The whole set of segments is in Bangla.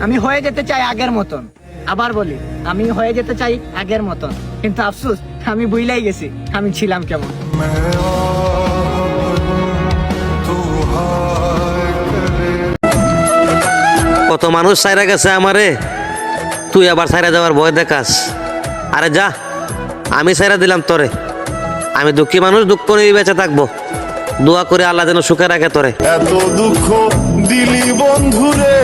আমি হয়ে যেতে চাই আগের মতন। আবার বলি, আমি হয়ে যেতে চাই আগের মতন, কিন্তু আফসোস আমি ভুলেই গেছি আমি ছিলাম কেমন। কত মানুষ সাইরা গেছে আমারে, তুই আবার সাইরা যাওয়ার ভয় দেখাস। আরে যা, আমি সাইরা দিলাম তোরে। আমি দুঃখী মানুষ, দুঃখ নিয়ে বেঁচে থাকবো। দোয়া করে আল্লাহ যেন সুখে রাখে তোরে। এত দুঃখ দিলি বন্ধুরে।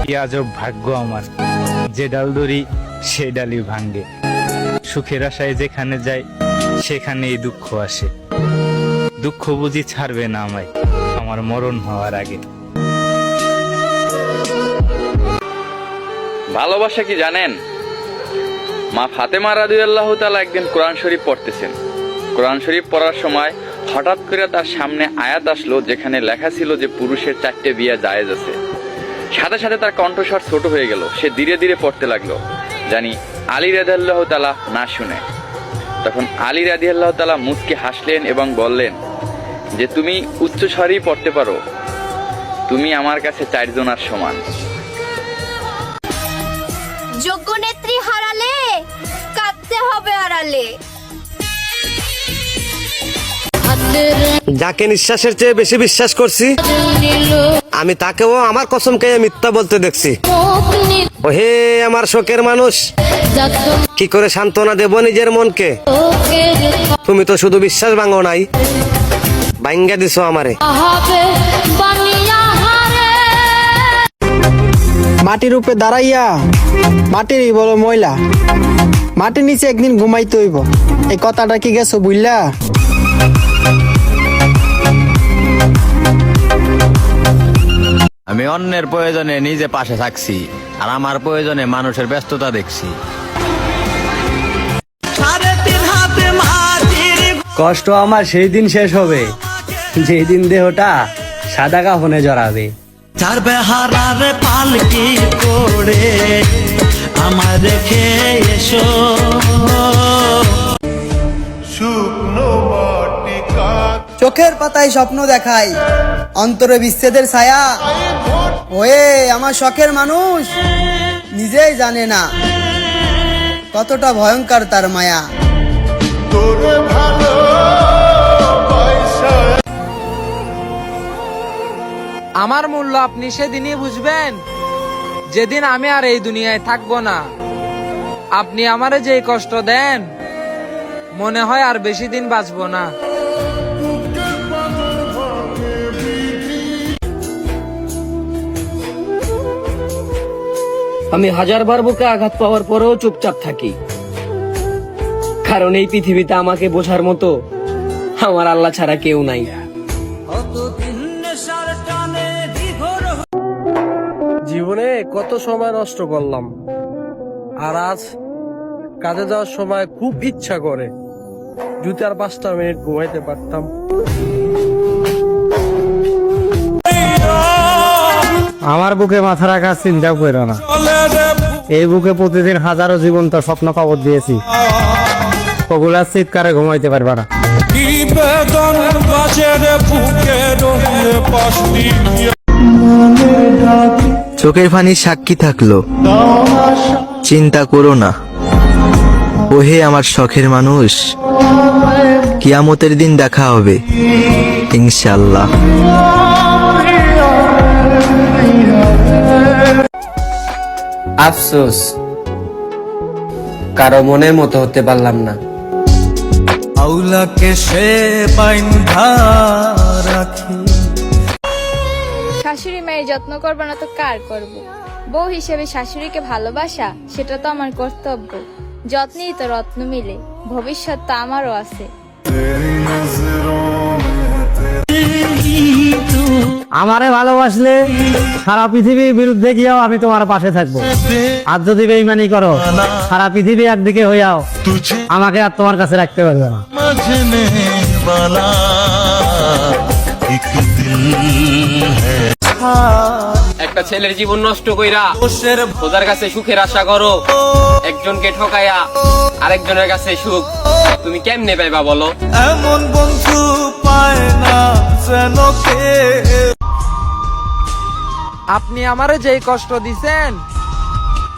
কি আজব ভাগ্য আমার, যে ডাল ধরি সে ডালই ভাঙ্গে। সুখের আশায় যেখানে যাই সেখানেই দুঃখ আসে। দুঃখ বুঝি ছাড়বে না আমায় আমার মরণ হওয়ার আগে। ভালোবাসা কি জানেন? মা ফাতেমা রাদিয়াল্লাহু তাআলা একদিন কোরআন শরীফ পড়তেছেন। কোরআন শরীফ পড়ার সময় হঠাৎ করে তার সামনে আয়াত আসলো যেখানে লেখা ছিল যে পুরুষের 4টে বিয়ে জায়েজ আছে। সাথে সাথে তার কণ্ঠস্বর ছোট হয়ে গেল, সে ধীরে ধীরে পড়তে লাগলো, জানি আলী রাদিয়াল্লাহু তাআলা না শুনে। তখন আলী রাদিয়াল্লাহু তাআলা মুচকি হাসলেন এবং বললেন যে তুমি উচ্চ স্বরেই পড়তে পারো, তুমি আমার কাছে 4 জনার সমান। যোগ্য নেত্রী হারালে কাঁদতে হবে আড়ালে। যাকে নিঃশ্বাসের চেয়ে বেশি বিশ্বাস করছি, আমি তাকেও আমার কসম খেয়ে মিথ্যা বলতে দেখছি। ওহে আমার শোকের মানুষ, কি করে সান্ত্বনা দেব নিজের মনকে? তুমি তো শুধু বিশ্বাস ভাঙো নাই, ভাঙ্গা দিছো আমারে। মাটির উপরে দাঁড়াইয়া মাটিরই বড় ময়লা, মাটির নিচে একদিন ঘুমাইতে হইব, এই কথাটা কি গেছো বুঝলা? আমি অন্যের প্রয়োজনে নিজে পাশে থাকছি, আর আমার প্রয়োজনে মানুষের ব্যস্ততা দেখছি। কষ্ট আমার সেই দিন শেষ হবে যেই দিন দেহটা সাদা কাফনে জড়াবে। চার বেহারার পালকি করে আমার রেখে এসো। চোখের পাতায় স্বপ্ন দেখাই, অন্তরে বিচ্ছেদের ছায়া। ওয়ে আমার শখের মানুষ নিজেই জানে না কতটা ভয়ঙ্কর তার মায়া। আমার মূল্য আপনি সেদিনই বুঝবেন যেদিন আমি আর এই দুনিয়ায় থাকবো না। আপনি আমারে যে কষ্ট দেন, মনে হয় আর বেশি দিন বাঁচবো না। আমি 1000বার বুকে আঘাত পাওয়ার পরেও চুপচাপ থাকি, কারণ এই পৃথিবীতে আমাকে বোঝার মতো আমার আল্লাহ ছাড়া কেউ নাই। জীবনে কত সময় নষ্ট করলাম, আর আজ কাজে যাওয়ার সময় খুব ইচ্ছা করে যদি আর 5টা মিনিট ঘুমাইতে পারতাম। আমার বুকে মাথা রাখার চিন্তা করো না, এই বুকে প্রতিদিন হাজারো জীবন্ত স্বপ্ন কবর দিয়েছি, ওগুলার চিৎকারে ঘুমাইতে পারবা না। চোখের পানি সাক্ষী থাকলো, চিন্তা করো না ওহে আমার শখের মানুষ, কিয়ামতের দিন দেখা হবে ইনশাআল্লাহ। আফসোস কারো মনের মতো হতে পারলাম না। আউলাকে সে বাইন্ধা রাখি। শাশুড়ি মায়ের যত্ন করবো না তো কার করব? বউ হিসেবে শাশুড়িকে ভালোবাসা সেটা তো আমার কর্তব্য। যত্নেই তো রত্ন মিলে, ভবিষ্যৎ তো আমারও আছে। আমারে ভালোবাসলে সারা পৃথিবীর বিরুদ্ধে গিয়েও আমি তোমার পাশে থাকবো, আর যদি বেইমানি করো সারা পৃথিবী একদিকে হইয়াও আমাকে আর তোমার কাছে রাখতে পারবে না। একটা ছেলের জীবন নষ্ট কইরা খোদার কাছে সুখের আশা করো, একজনকে ঠকাইয়া আরেকজনের কাছে সুখ তুমি কেমনে পাইবা বলো? এমন বন্ধু পায় না যেন কে। আপনি আমারে যেই কষ্ট দিছেন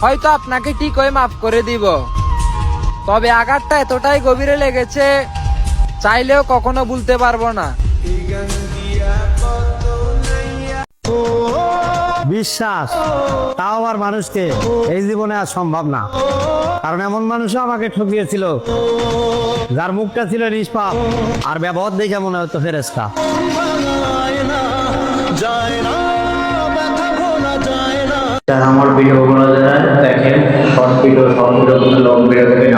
হয়তো আপনাকে ঠিক হয়ে মাফ করে দিব, তবে আঘাতটা এতটাই গভীরে লেগেছে চাইলেও কখনো ভুলতে পারবো না। বিশ্বাস তাও আবার মানুষকে এই জীবনে আর সম্ভব না, কারণ এমন মানুষও আমাকে ঠকিয়েছিল যার মুখটা ছিল নিষ্পাপ আর ব্যবহার দেখে মনে হতো ফেরেশতা। আমার ভিডিওগুলো যারা দেখেন, শর্ট ভিডিও লং ভিডিও থেকে